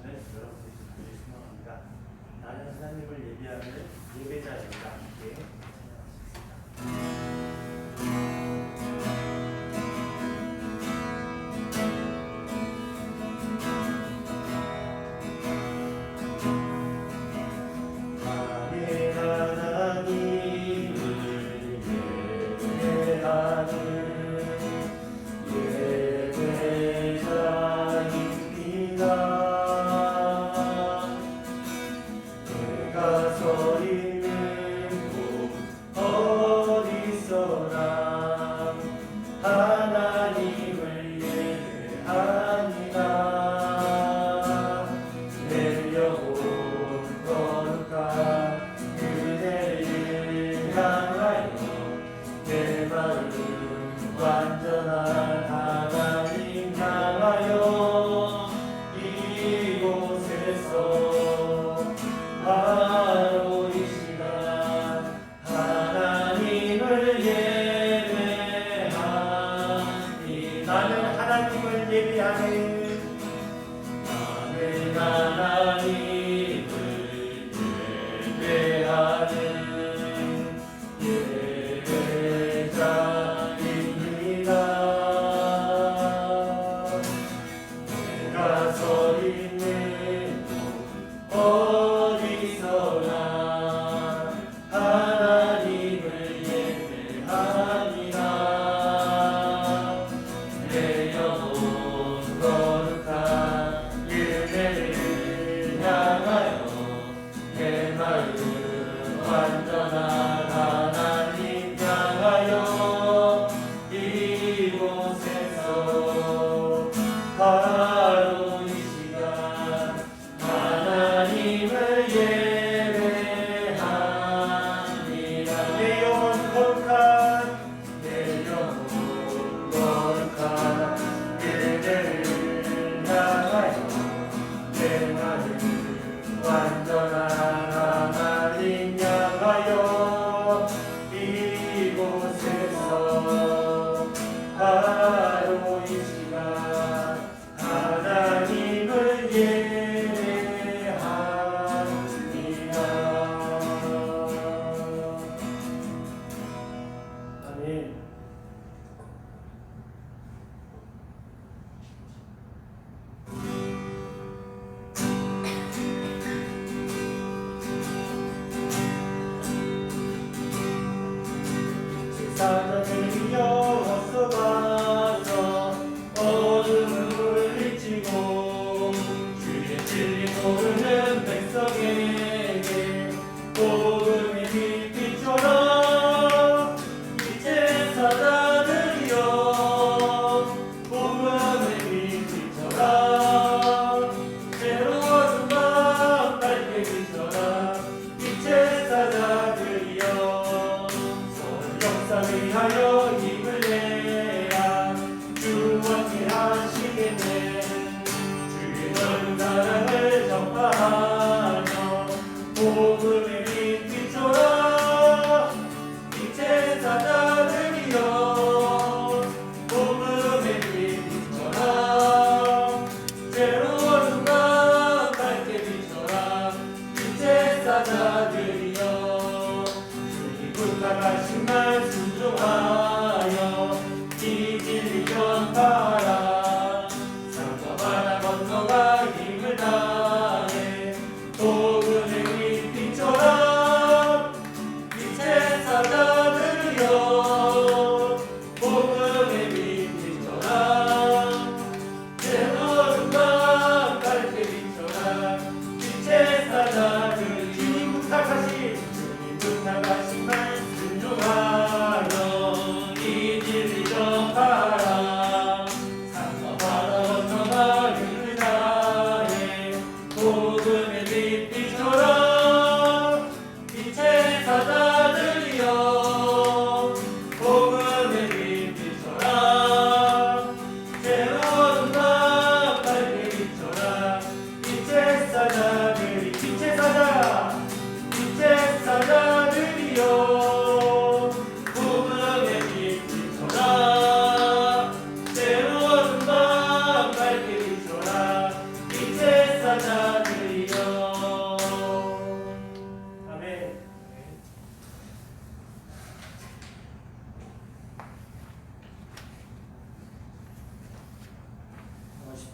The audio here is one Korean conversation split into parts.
여러분들이 좀 합니다. 나는 하나님을 예배하는 예배자입니다. 함께 완전한 하나님 향하여 이곳에서 바로 이 시간 하나님을 예배하니 나는 하나님을 예배하는 나는 하나님을 예배하는 내 영혼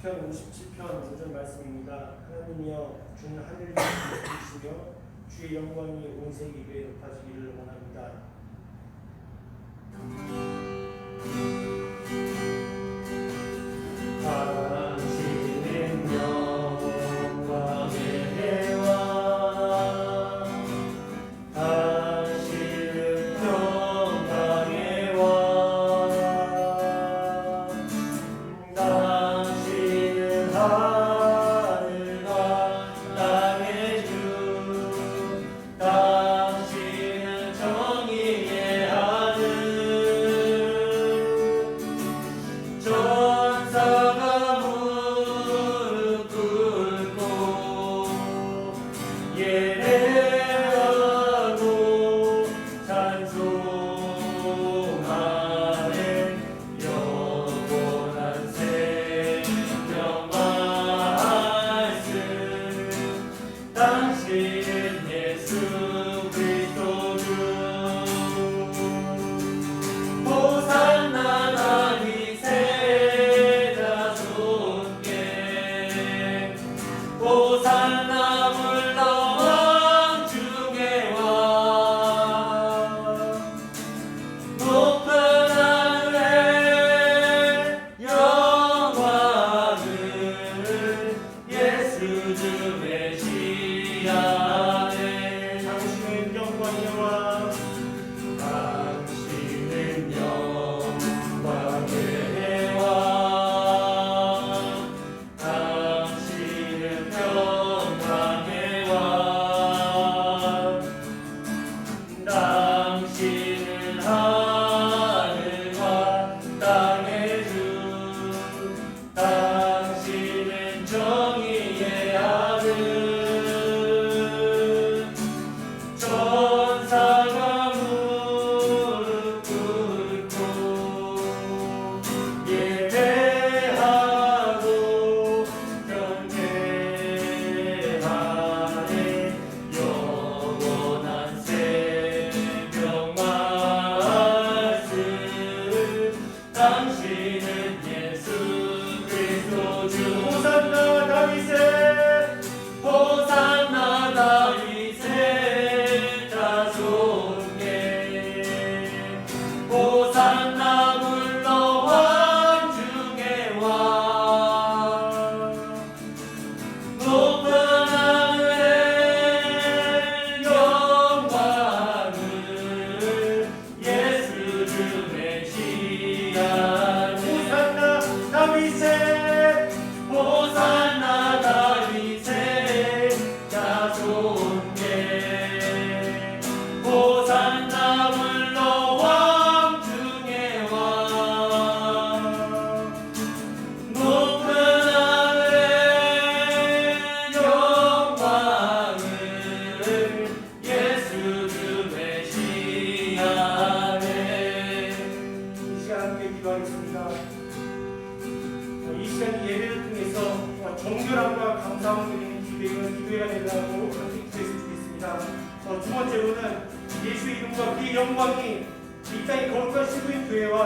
시편 57편 5절 말씀입니다. 하나님이여 주는 하늘을 주시며 주의 영광이 온 세계 위에 높아지기를 원합니다. 당신은 영광의 해와 당신은 평강의 왕 당신은 하늘과 땅의 주 당신은 정의의 하늘 천사가 무릎 꿇고 예배하고 찬송하네 영원한 생명 말씀 당신은 예수 그리스도 주 호산나 다윗의 자손께 호산나 물러왕 중의 왕 높은 하늘의 영광을 예수 주 메시아네 당신은 영광의 왕 당신은 영광의 왕 당신은 평강의 왕 당신은 하늘과 땅의 주 당신은 정의의 아들 천사가 무릎 꿇고 예배하고 경배하네 영원한 생명 말씀 당신은 예수 그리스도 주 호산나 다윗의 호산나 다윗의 자손께 호산나 물러왕 중의 왕 높은 하늘의 영광을 예수 주 메시아 호산나 다윗의 호산나 다윗의 자손께 호산나 물러왕 중의 왕 높은 하늘의 영광을 예수 주 메시아네 이 시간 함께 기도하겠습니다. 이 시간 예배를 통해서 정결함과 감사함을 드리는 기도회가 되려고 함께 기도했으면 좋겠습니다. 두 번째로는 예수의 이름과 그의 영광이 이 땅에 거룩한 신부인 교회와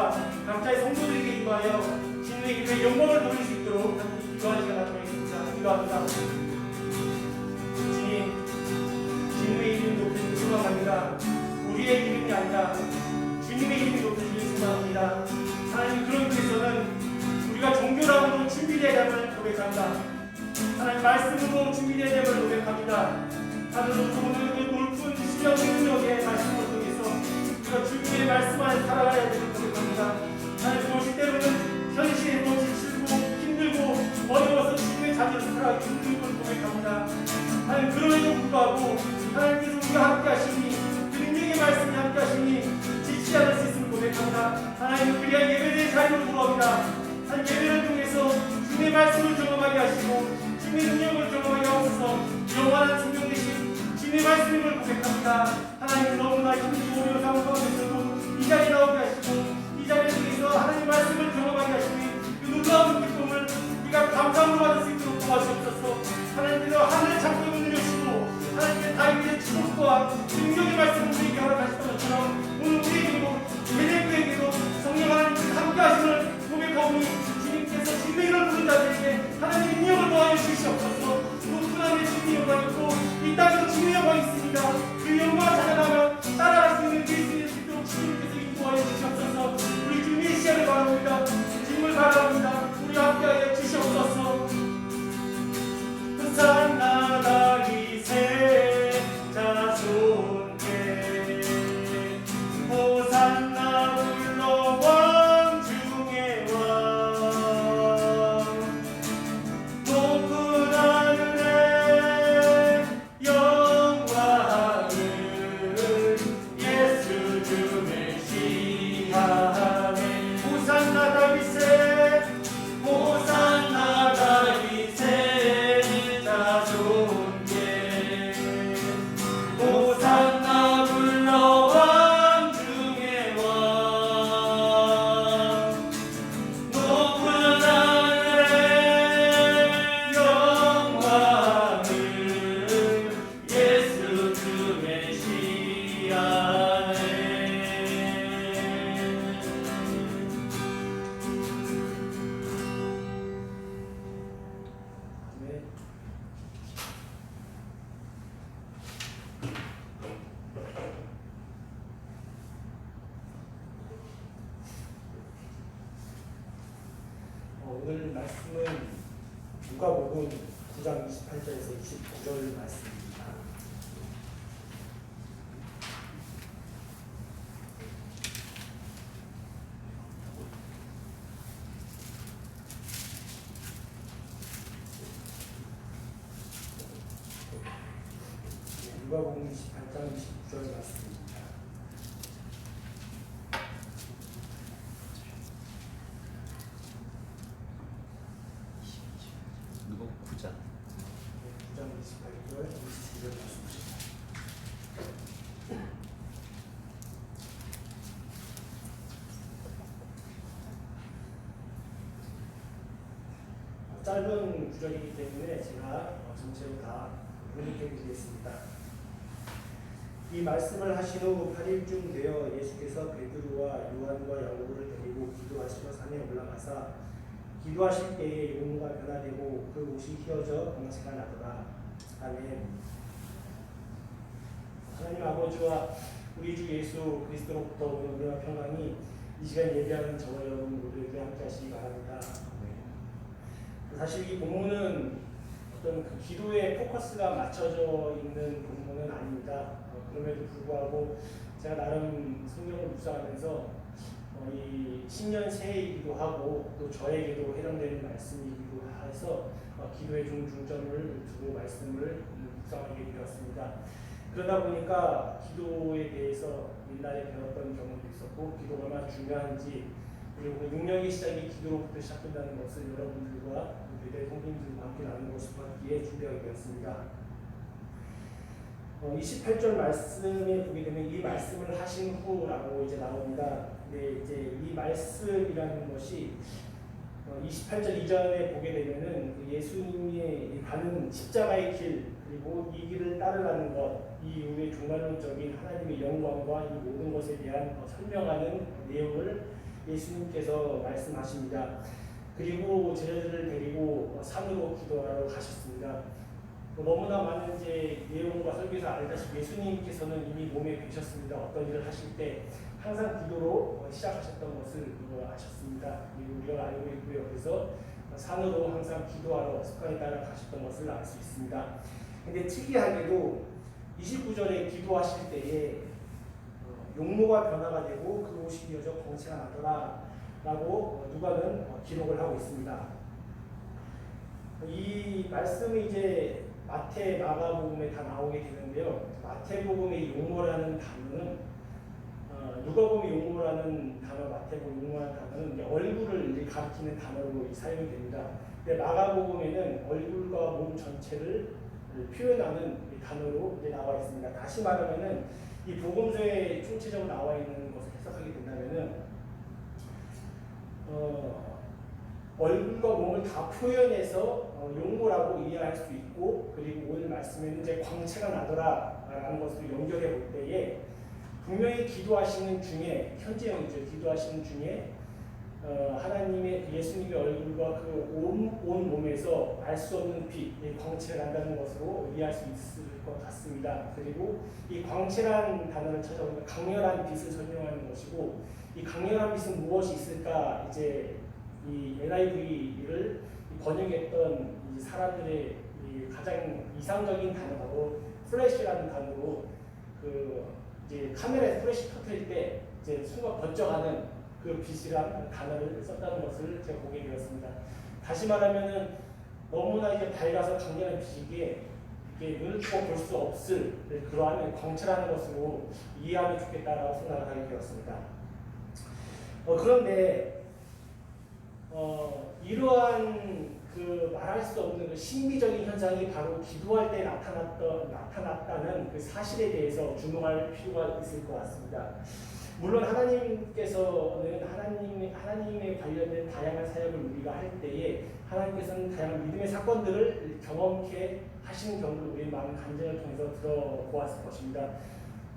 각자의 성도들에게 임하여 진리의 이름의 영광을 돌릴 수 있도록 함께 기도하는 시간 갖도록 하겠습니다. 기도합니다. 주님, 주님의 이름 높여주길 소망합니다. 우리의 이름이 아니라 주님의 이름이 높여주길 소망합니다. 하나님, 그런 위해서는 우리가 정결함으로 준비되어야 함을 고백합니다. 하나님 말씀으로 준비되어야 함을 고백합니다. 하나님 오늘 그 높은 신령 능력의 말씀을 통해서 우리가 주님의 말씀 안에 살아가야 되는 고백합니다. 하나님 무엇이 때로는 현실에 너무 지치고 힘들고 어려워서 주님의 자리에서 살아가기 힘든 걸 고백합니다. 하나님 그럼에도 불구하고 하나님께서 우리가 함께 하시니 그 능력의 말씀이 함께 하시니 지치지 않을 수 있음을 고백합니다. 하나님 그리하 예배의 자리로 돌아옵니다. 하나님 예배를 통해서 주님의 말씀을 경험하게 하시고 주님의 능력을 경험하게 하옵소서. 영원한 생명 되신 주님의 말씀을 고백합니다. 하나님 너무나 힘들고 어려운 상황 가운데서도 이 자리에 나오게 하시고 이 자리에 통해서 하나님 말씀을 경험하게 하시니 그 놀라운 기쁨을 우리가 감사함으로 받을 수 있도록 도와주옵소서. 하나님께서 하늘의 창조를 누려주시고 하나님의 다윗의 축복과 능력의 말씀을 우리에게 허락하셨던 것처럼 오늘 우리에게도 대대교에게도 성령 하나님께서 함께 하심을 고백하오니 주님께서 진리를 부른 자들에게 오늘 말씀은 누가복음 9장 28절에서 29절 말씀입니다. 누가복음 28장 29절 말씀입니다. 누가 9장 9장 28절 29절 말씀입니다. 짧은 구절이기 때문에 제가 전체로 다 번역해 드리겠습니다. 이 말씀을 하신 후 8일쯤 되어 예수께서 베드로와 요한과 야고보를 데리고 기도하시러 산에 올라가사 기도하실 때에 용모가 변화되고 그 옷이 휘어져 광채가 나더라. 아멘. 하나님 아버지와 우리 주 예수 그리스도로부터 오는 은혜와 평강이 이 시간 예배하는 저와 여러분 모두에게 함께 하시기 바랍니다. 사실 이 본문은 어떤 그 기도에 포커스가 맞춰져 있는 본문은 아닙니다. 그럼에도 불구하고 제가 나름 성경을 묵상하면서 이 신년 새해이기도 하고 또 저에게도 해당되는 말씀이기도 해서 기도에 좀 중점을 두고 말씀을 묵상하게 되었습니다. 그러다 보니까 기도에 대해서 옛날에 배웠던 경험도 있었고 기도가 얼마나 중요한지 그리고 능력의 시작이 기도로부터 시작된다는 것을 여러분들과 교대 성도님들과 함께 나누고 싶었기에 준비하게 되었습니다. 28절 말씀에 보게 되면 이 말씀을 하신 후라고 이제 나옵니다. 근데 이제 이 말씀이라는 것이 28절 이전에 보게 되면은 그 예수님이 가는 십자가의 길 그리고 이 길을 따르라는 것, 이 이후에 종말론적인 하나님의 영광과 이 모든 것에 대한 설명하는 내용을 예수님께서 말씀하십니다. 그리고 제자들을 데리고 산으로 기도하러 가셨습니다. 너무나 많은 이제 내용과 설교에서 알다시피 예수님께서는 이미 몸에 계셨습니다. 어떤 일을 하실 때 항상 기도로 시작하셨던 것을 아셨습니다. 우리가 알고 있고요. 그래서 산으로 항상 기도하러 습관에 따라 가셨던 것을 알 수 있습니다. 근데 특이하게도 29절에 기도하실 때에 용모가 변화가 되고 그 옷이 이어져 광채가 나더라 라고 누가는 기록을 하고 있습니다. 이 말씀이 이제 마태, 마가복음에 다 나오게 되는데요. 마태복음의 용모라는 단어는 누가복음의 용모라는 단어, 마태복음 용모라는 단어는 얼굴을 가리키는 단어로 사용이 됩니다. 근데 마가복음에는 얼굴과 몸 전체를 표현하는 단어로 나와 있습니다. 다시 말하면은 이 복음서에 총체적으로 나와 있는 것을 해석하게 된다면은 얼굴과 몸을 다 표현해서 용모라고 이해할 수 있고 그리고 오늘 말씀에는 이제 광채가 나더라 라는 것으로 연결해 볼 때에 분명히 기도하시는 중에 현재형이죠. 기도하시는 중에 하나님의 예수님의 얼굴과 그 온 몸에서 알 수 없는 빛, 광채가 난다는 것으로 이해할 수 있을 것 같습니다. 그리고 이 광채라는 단어를 찾아보면 강렬한 빛을 설명하는 것이고 이 강렬한 빛은 무엇이 있을까 이제 이 NIV를 번역했던 이 사람들의 이 가장 이상적인 단어로 플래시라는 단어로 그 이제 카메라에서 플래시 터뜨릴 때 이제 순간 번쩍하는 그 빛이라는 단어를 썼다는 것을 제가 보게 되었습니다. 다시 말하면은 너무나 이제 밝아서 강렬한 빛이기에 이게 눈을 뜨고 볼 수 없을 그러한 광채라는 것으로 이해하면 좋겠다라고 생각을 하게 되었습니다. 그런데 이러한 그 말할 수 없는 그 신비적인 현상이 바로 기도할 때 나타났다는 그 사실에 대해서 주목할 필요가 있을 것 같습니다. 물론 하나님께서는 하나님에 관련된 다양한 사역을 우리가 할 때에 하나님께서는 다양한 믿음의 사건들을 경험케 하시는 경우를 우리 많은 간증을 통해서 들어보았을 것입니다.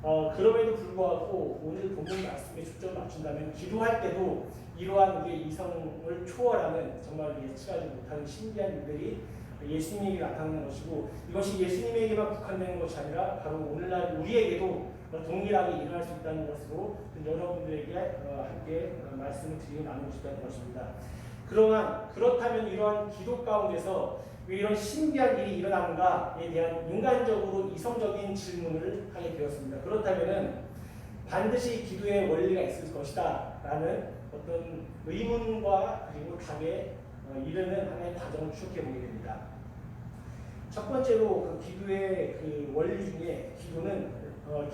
그럼에도 불구하고 오늘 본문 말씀에 초점을 맞춘다면 기도할 때도 이러한 우리의 이성을 초월하는 정말 예측하지 못하는 신기한 일들이 예수님에게 나타나는 것이고 이것이 예수님에게만 국한되는 것이 아니라 바로 오늘날 우리에게도 동일하게 일어날 수 있다는 것으로 여러분들에게 함께 말씀을 드리고 나누고 싶다는 것입니다. 그렇다면 이러한 기도 가운데서 왜 이런 신비한 일이 일어나는가에 대한 인간적으로 이성적인 질문을 하게 되었습니다. 그렇다면 반드시 기도의 원리가 있을 것이다 라는 어떤 의문과 그리고 답에 이르는 하나의 과정을 추적해 보게 됩니다. 첫 번째로 그 기도의 그 원리 중에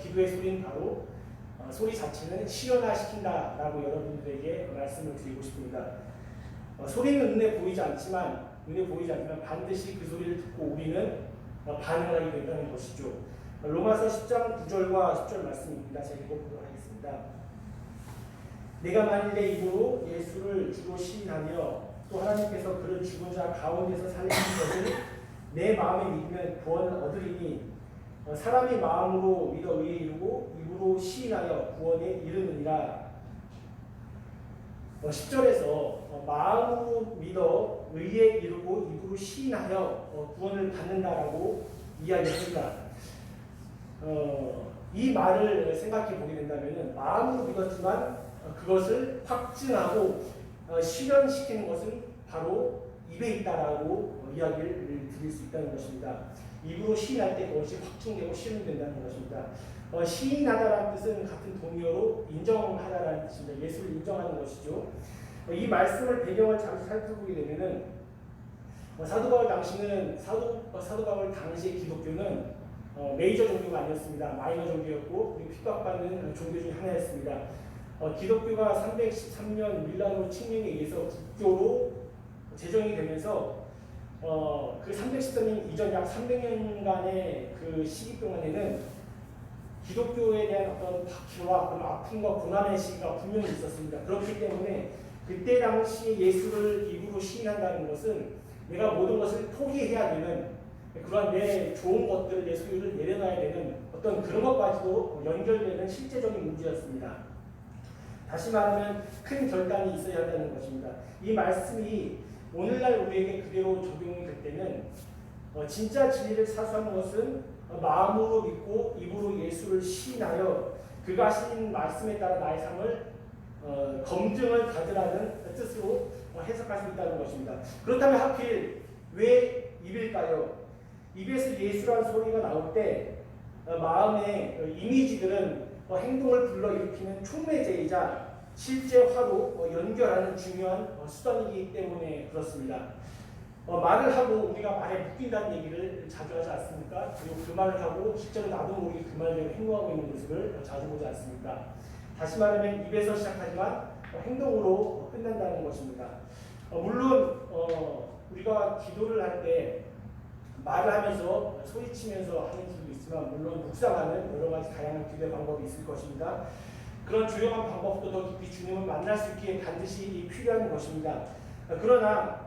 기도의 소리는 바로 소리 자체는 실현화시킨다라고 여러분들에게 말씀을 드리고 싶습니다. 소리는 눈에 보이지 않지만 반드시 그 소리를 듣고 우리는 반응을 하게 된다는 것이죠. 로마서 10장 9절과 10절 말씀입니다. 제가 읽어보도록 하겠습니다. 내가 만일 내 입으로 예수를 주로 시인하며 또 하나님께서 그를 죽은 자 가운데서 살리신 것을 내 마음에 믿으면 구원을 얻으리니 사람이 마음으로 믿어 의에 이르고 입으로 시인하여 구원에 이르느니라. 10절에서 마음으로 믿어 의에 이르고 입으로 시인하여 구원을 받는다라고 이야기합니다. 이 말을 생각해 보게 된다면 마음으로 믿었지만 그것을 확증하고 실현시키는 것은 바로 입에 있다라고 이야기를 드릴 수 있다는 것입니다. 입으로 시인할 때 그것이 확증되고 실현된다는 것입니다. 시인하다라는 뜻은 같은 동의어로 인정하다라는 뜻입니다. 예수를 인정하는 것이죠. 이 말씀을 배경을 잠시 살펴보게 되면은 사도 바울 당시의 기독교는 메이저 종교가 아니었습니다. 마이너 종교였고 그리고 핍박받는 종교 중 하나였습니다. 기독교가 313년 밀라노 칙령에 의해서 국교로 제정이 되면서 그 313년 이전 약 300년간의 그 시기 동안에는 기독교에 대한 어떤 박해와 아픔과 고난의 시기가 분명히 있었습니다. 그렇기 때문에 그때 당시 예수를 입으로 시인한다는 것은 내가 모든 것을 포기해야 되는 그러한 내 좋은 것들, 내 소유를 내려놔야 되는 어떤 그런 것까지도 연결되는 실제적인 문제였습니다. 다시 말하면 큰 결단이 있어야 한다는 것입니다. 이 말씀이 오늘날 우리에게 그대로 적용이 될 때는 진짜 진리를 사수하는 것은 마음으로 믿고 입으로 예수를 시인하여 그가 하신 말씀에 따라 나의 삶을 검증을 가져라는 뜻으로 해석할 수 있다는 것입니다. 그렇다면 하필 왜 입일까요? 입에서 예수라는 소리가 나올 때 마음의 이미지들은 행동을 불러일으키는 촉매제이자 실제화로 연결하는 중요한 수단이기 때문에 그렇습니다. 말을 하고 우리가 말에 묶인다는 얘기를 자주 하지 않습니까? 그리고 그 말을 하고 실제로 나도 모르게 그 말대로 행동하고 있는 모습을 자주 보지 않습니까? 다시 말하면 입에서 시작하지만 행동으로 끝난다는 것입니다. 물론 우리가 기도를 할 때 말을 하면서 소리치면서 하는 기도도 있지만 물론 묵상하는 여러 가지 다양한 기도의 방법이 있을 것입니다. 그런 조용한 방법도 더 깊이 주님을 만날 수 있기에 반드시 필요한 것입니다. 그러나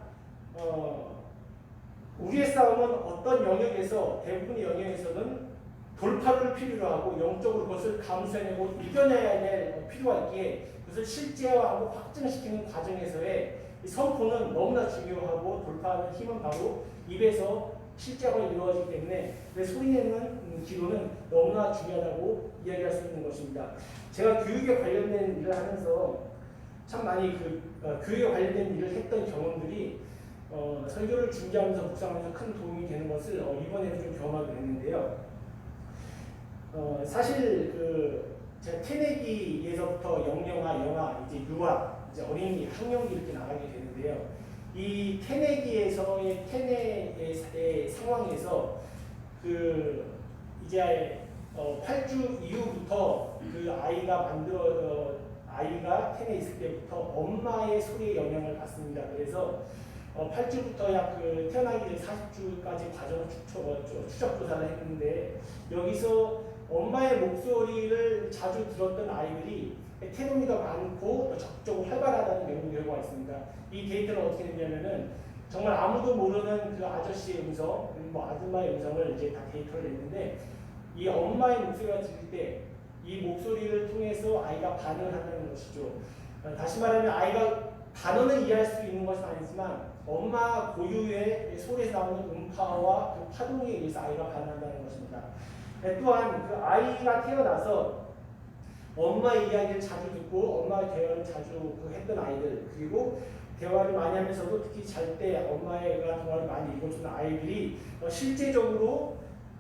우리의 싸움은 어떤 영역에서 대부분의 영역에서는 돌파를 필요로 하고 영적으로 그것을 감수해내고 이겨내야 될 필요가 있기에 그것을 실제화하고 확증시키는 과정에서의 선포는 너무나 중요하고 돌파하는 힘은 바로 입에서 실제화가 이루어지기 때문에 소리내는 기도는 너무나 중요하다고 이야기할 수 있는 것입니다. 제가 교육에 관련된 일을 하면서 참 많이 교육에 관련된 일을 했던 경험들이 설교를 준비하면서 묵상하면서 큰 도움이 되는 것을 이번에도 좀 경험하게 됐는데요. 사실 제가 태내기에서부터 영영아, 영아, 이제 유아, 이제 어린이, 학령기 이렇게 나가게 되는데요. 이 태내기에서의 태내의 상황에서 이제 8주 이후부터 아이가 태내에 있을 때부터 엄마의 소리에 영향을 받습니다. 그래서 8주부터 약 태어나기 전 40주까지 과정을 추적 조사를 했는데 여기서 엄마의 목소리를 자주 들었던 아이들이 태동이가 많고 적극적으로 활발하다는 연구 결과가 있습니다. 이 데이터는 어떻게 됐냐면은 정말 아무도 모르는 그 아저씨의 음성, 그리고 아줌마의 음성을 이제 다 데이터를 냈는데 이 엄마의 목소리가 들릴 때 이 목소리를 통해서 아이가 반응을 한다는 것이죠. 다시 말하면 아이가 단어는 이해할 수 있는 것은 아니지만 엄마 고유의 소리에서 나오는 음파와 그 파동에 의해서 아이가 반응한다는 것입니다. 또한 그 아이가 태어나서 엄마의 이야기를 자주 듣고 엄마의 대화를 자주 했던 아이들, 그리고 대화를 많이 하면서도 특히 잘 때 엄마가 동화를 많이 읽어주는 아이들이 실제적으로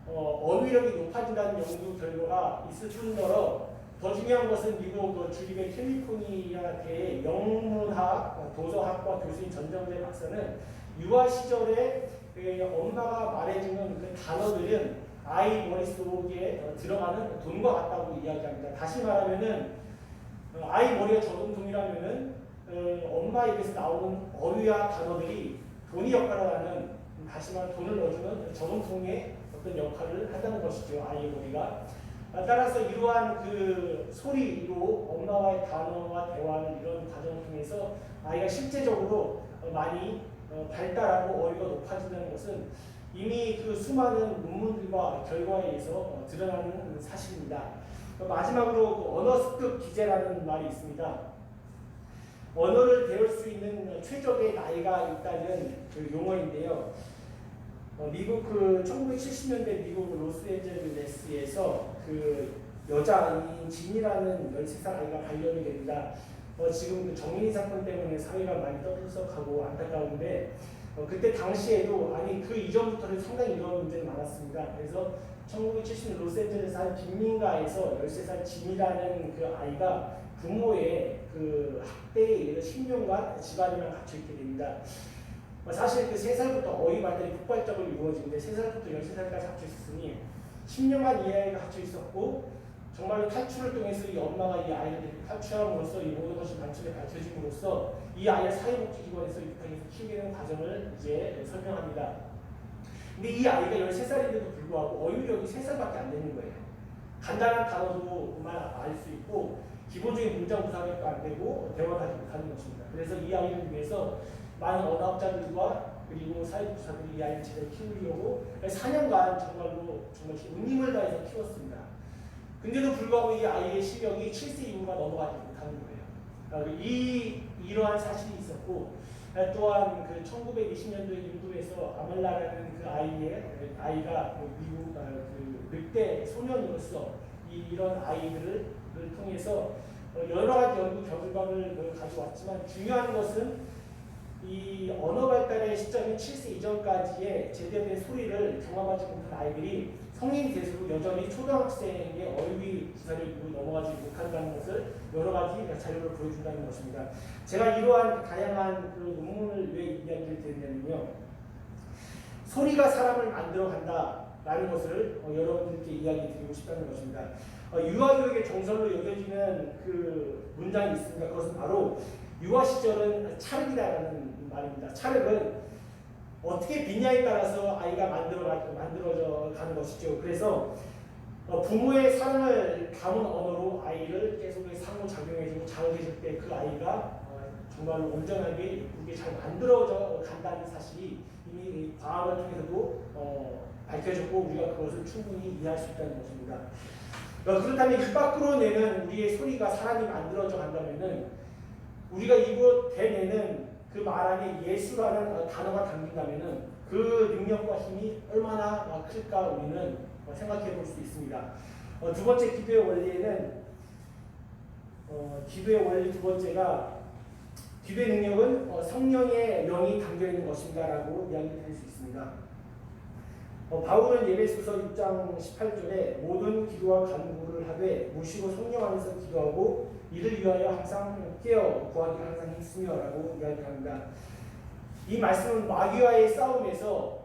어휘력이 높아진다는 연구 결과가 있을 뿐더러 더 중요한 것은 미국 주립의 캘리포니아 대의 영문학 도서학과 교수인 전정재 박사는 유아 시절에 엄마가 말해주는 그 단어들은 아이 머릿속에 들어가는 돈과 같다고 이야기합니다. 다시 말하면은 아이 머리가 저금통이라면은 엄마 입에서 나오는 어휘와 단어들이 돈이 역할을 하는, 다시 말해 돈을 넣어주는 저금통의 어떤 역할을 한다는 것이죠. 아이의 머리가. 따라서 이러한 그 소리로 엄마와의 단어와 대화하는 이런 과정을 통해서 아이가 실제적으로 많이 발달하고 어휘가 높아진다는 것은 이미 그 수많은 논문들과 결과에 의해서 드러나는 사실입니다. 마지막으로 그 언어 습득 기제라는 말이 있습니다. 언어를 배울 수 있는 최적의 나이가 있다는 그 용어인데요. 미국 1970년대 미국 로스앤젤레스에서 그 여자아이인 진이라는 13살 아이가 발견이 됩니다. 지금 그 정인이 사건 때문에 사회가 많이 떠들썩하고 안타까운데 그때 당시에도 아니 그 이전부터는 상당히 이런 문제는 많았습니다. 그래서 1970년 로스앤젤레스 한 빈민가에서 13살 진이라는 그 아이가 부모의 그 학대에 10년간 집안에만 갇혀 있게 됩니다. 사실 그 3살부터 어휘 발달이 폭발적으로 이루어지는데 3살부터 13살까지 갇혀 있었으니 10년간 이 아이가 갇혀 있었고 정말로 탈출을 통해서 이 엄마가 이 아이를 탈출함으로써 이 모든 것이 만천에 밝혀짐으로써 이 아이를 사회복지기관에서 입양해서 키우게 되는 과정을 이제 설명합니다. 근데 이 아이가 13살인데도 불구하고 어휘력이 3살밖에 안 되는 거예요. 간단한 단어도만 알 수 있고 기본적인 문장 구사력도 안 되고 대화도 하지 못하는 것입니다. 그래서 이 아이를 위해서 많은 언어학자들과 그리고 사회복지사들이 이 아이를 제대로 키우려고 4년간 정말 운님을 다해서 키웠습니다. 근데도 불구하고 이 아이의 실력이 7세 이후가 넘어가지 못하는 거예요. 이러한 사실이 있었고 또한 그 1920년도에 인도에서 아멜라라는 그 아이가 미국 그 늑대 소년으로서 이런 아이들을 통해서 여러 가지 연구 결과를 가져왔지만 중요한 것은 이 언어 발달의 시점인 7세 이전까지의 제대로 된 소리를 경험하지 못한 아이들이 성인이 될수록 여전히 초등학생의 어휘 기사를 이루고 넘어가지 못한다는 것을 여러 가지 자료를 보여준다는 것입니다. 제가 이러한 다양한 그 논문을 왜 이야기를 드리냐면요. 소리가 사람을 만들어간다라는 것을 여러분들께 이야기 드리고 싶다는 것입니다. 유아교육의 정설로 여겨지는 그 문장이 있습니다. 그것은 바로 유아 시절은 찰흙이라는 말입니다. 찰흙은 어떻게 빚냐에 따라서 아이가 만들어져 가는 것이죠. 그래서 부모의 사랑을 담은 언어로 아이를 계속 상호작용해주고 자극해줄 때 그 아이가 정말로 온전하게 예쁘게 잘 만들어져 간다는 사실이 이미 과학을 통해서도 밝혀졌고 우리가 그것을 충분히 이해할 수 있다는 것입니다. 그렇다면 입 밖으로 내는 우리의 소리가 사람이 만들어져 간다면은 우리가 입으로 대내는 그 말 안에 예수라는 단어가 담긴다면은 그 능력과 힘이 얼마나 클까 우리는 생각해 볼 수 있습니다. 두 번째 기도의 원리에는 기도의 원리 두 번째가 기도의 능력은 성령의 영이 담겨 있는 것입니다라고 이야기할 수 있습니다. 바울은 예배소서 6장 18절에 모든 기도와 간구를 하되 무시고 성령 안에서 기도하고 이를 위하여 항상 깨어 구하기를 항상 힘쓰며 라고 이야기합니다. 이 말씀은 마귀와의 싸움에서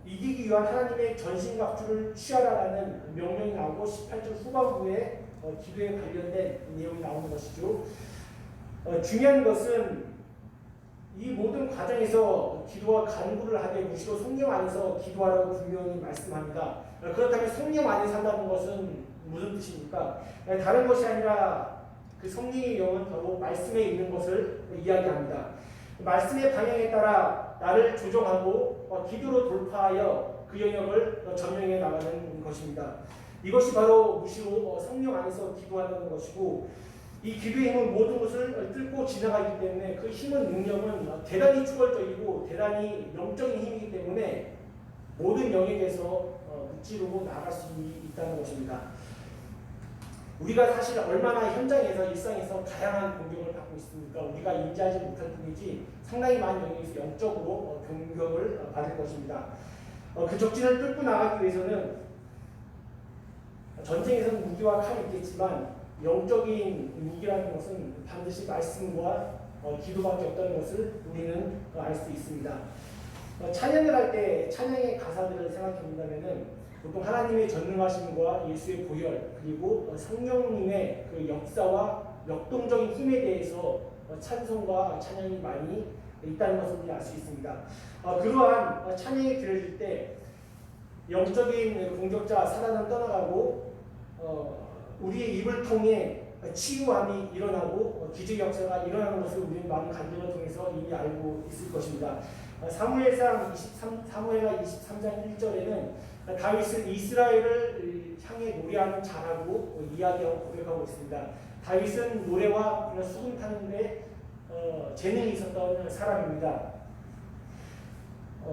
이기기 위한 하나님의 전신갑주를 취하라라는 명령이 나오고 18절 후반부에 기도에 관련된 내용이 나오는 것이죠. 중요한 것은 이 모든 과정에서 기도와 간구를 하되 무시로 성령 안에서 기도하라고 분명히 말씀합니다. 그렇다면 성령 안에 산다는 것은 무슨 뜻입니까? 다른 것이 아니라 그 성령의 영은 바로 말씀에 있는 것을 이야기합니다. 말씀의 방향에 따라 나를 조정하고 기도로 돌파하여 그 영역을 점령해 나가는 것입니다. 이것이 바로 무시로 성령 안에서 기도하는 것이고 이 기도의 힘은 모든 것을 뚫고 지나가기 때문에 그 힘은 능력은 대단히 초월적이고 대단히 영적인 힘이기 때문에 모든 영역에서 무찌르고 나갈 수 있다는 것입니다. 우리가 사실 얼마나 현장에서 일상에서 다양한 공격을 받고 있습니까? 우리가 인지하지 못할 뿐이지 상당히 많은 영역에서 영적으로 공격을 받을 것입니다. 그 적진을 뚫고 나가기 위해서는 전쟁에서는 무기와 칼이 있겠지만 영적인 무기라는 것은 반드시 말씀과 기도밖에 없다는 것을 우리는 알 수 있습니다. 찬양을 할 때 찬양의 가사들을 생각해 본다면은 보통 하나님의 전능하심과 예수의 보혈 그리고 성령님의 그 역사와 역동적인 힘에 대해서 찬송과 찬양이 많이 있다는 것을 우리 알 수 있습니다. 그러한 찬양이 드려질 때 영적인 공격자 사단은 떠나가고 우리의 입을 통해 치유함이 일어나고 기적 역사가 일어나는 것을 우리는 많은 간증을 통해서 이미 알고 있을 것입니다. 사무엘상 23장 1절에는 다윗은 이스라엘을 향해 노래하는 자라고 이야기하고 고백하고 있습니다. 다윗은 노래와 수금 타는데 재능이 있었던 사람입니다.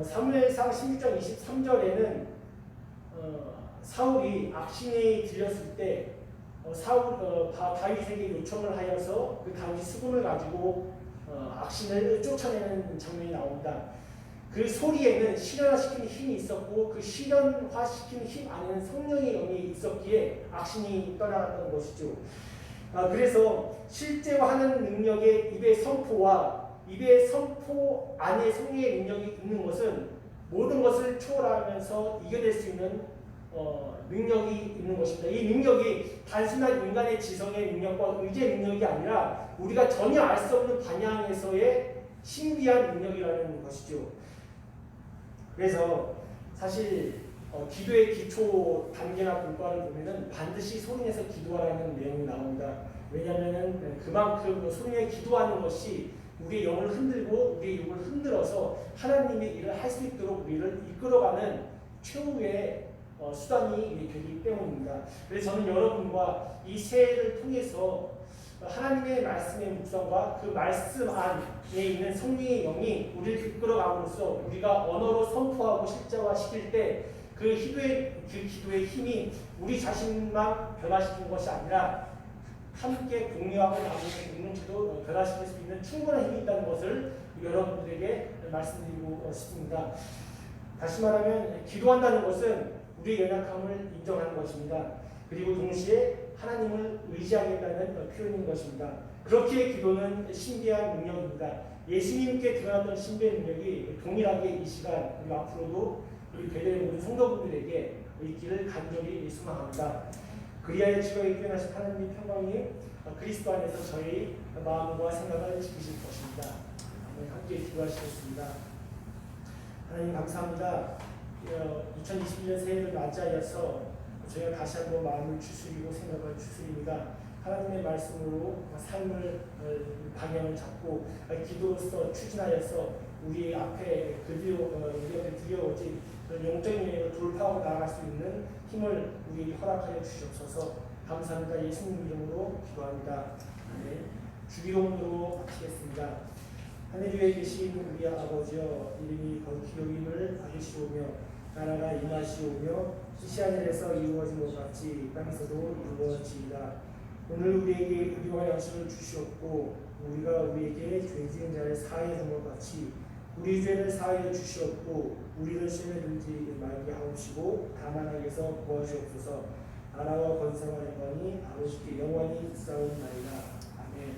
사무엘상 16장 23절에는 사울이 악신에 들렸을 때 다윗에게 요청을 하여서 그 다윗이 수금을 가지고 악신을 쫓아내는 장면이 나옵니다. 그 소리에는 실현화시키는 힘이 있었고 그 실현화시키는 힘 안에는 성령의 영이 있었기에 악신이 떠나갔던 것이죠. 그래서 실제로 하는 능력의 입의 선포와 입의 선포 안에 성령의 능력이 있는 것은 모든 것을 초월하면서 이겨낼 수 있는 능력이 있는 것입니다. 이 능력이 단순한 인간의 지성의 능력과 의지의 능력이 아니라 우리가 전혀 알 수 없는 방향에서의 신비한 능력이라는 것이죠. 그래서 사실 기도의 기초 단계나 공과를 보면은 반드시 소리내서 기도하라는 내용이 나옵니다. 왜냐하면은 그만큼 소리내 기도하는 것이 우리의 영을 흔들고 우리의 육을 흔들어서 하나님의 일을 할 수 있도록 우리를 이끌어가는 최후의 수단이 되기 때문입니다. 그래서 저는 여러분과 이 새해를 통해서 하나님의 말씀의 묵상과 그 말씀 안에 있는 성령의 영이 우리를 이끌어감으로써 우리가 언어로 선포하고 실제화시킬 때 그 기도의 힘이 우리 자신만 변화시키는 것이 아니라 함께 공유하고 나누는 공동체도 변화시킬 수 있는 충분한 힘이 있다는 것을 여러분들에게 말씀드리고 싶습니다. 다시 말하면 기도한다는 것은 우리의 연약함을 인정하는 것입니다. 그리고 동시에 하나님을 의지하겠다는 표현인 것입니다. 그렇기에 기도는 신비한 능력입니다. 예수님께 드러났던 신비의 능력이 동일하게 이 시간 그리고 앞으로도 우리 베델 모든 성도분들에게 있기를 간절히 소망합니다. 그리하여 지극히 뛰어나신 하나님의 평강이 그리스도 안에서 저희 마음과 생각을 지키실 것입니다. 함께 기도하시겠습니다. 하나님 감사합니다. 2021년 새해를 맞이하여서 저희가 다시 한번 마음을 추스리고 생각을 추스립니다. 하나님의 말씀으로 삶을 방향을 잡고 기도로서 추진하여서 우리 앞에 우리 앞에 드려오진 영적인 영역을 돌파하고 나아갈 수 있는 힘을 우리에게 허락하여 주시옵소서. 감사합니다. 예수님 이름으로 기도합니다. 네. 주기도문으로 마치겠습니다. 하늘 위에 계신 우리 아버지여, 이름이 거룩히 여김을 받으시오며 나라가 임하시오며 뜻이 하늘에서 이루어진 것 같이 땅에서도 이루어지이다. 오늘 우리에게 의와 양식을 주시옵고 우리가 우리에게 죄 지은 자를 사하여 준 것 같이 우리 죄를 사하여 주시옵고 우리를 시험에 들지 말게 하옵시고 다만 악에서 구하시옵소서. 나라와 권세와 영광이 아버지께 영원히 있사옵나이다. 아멘.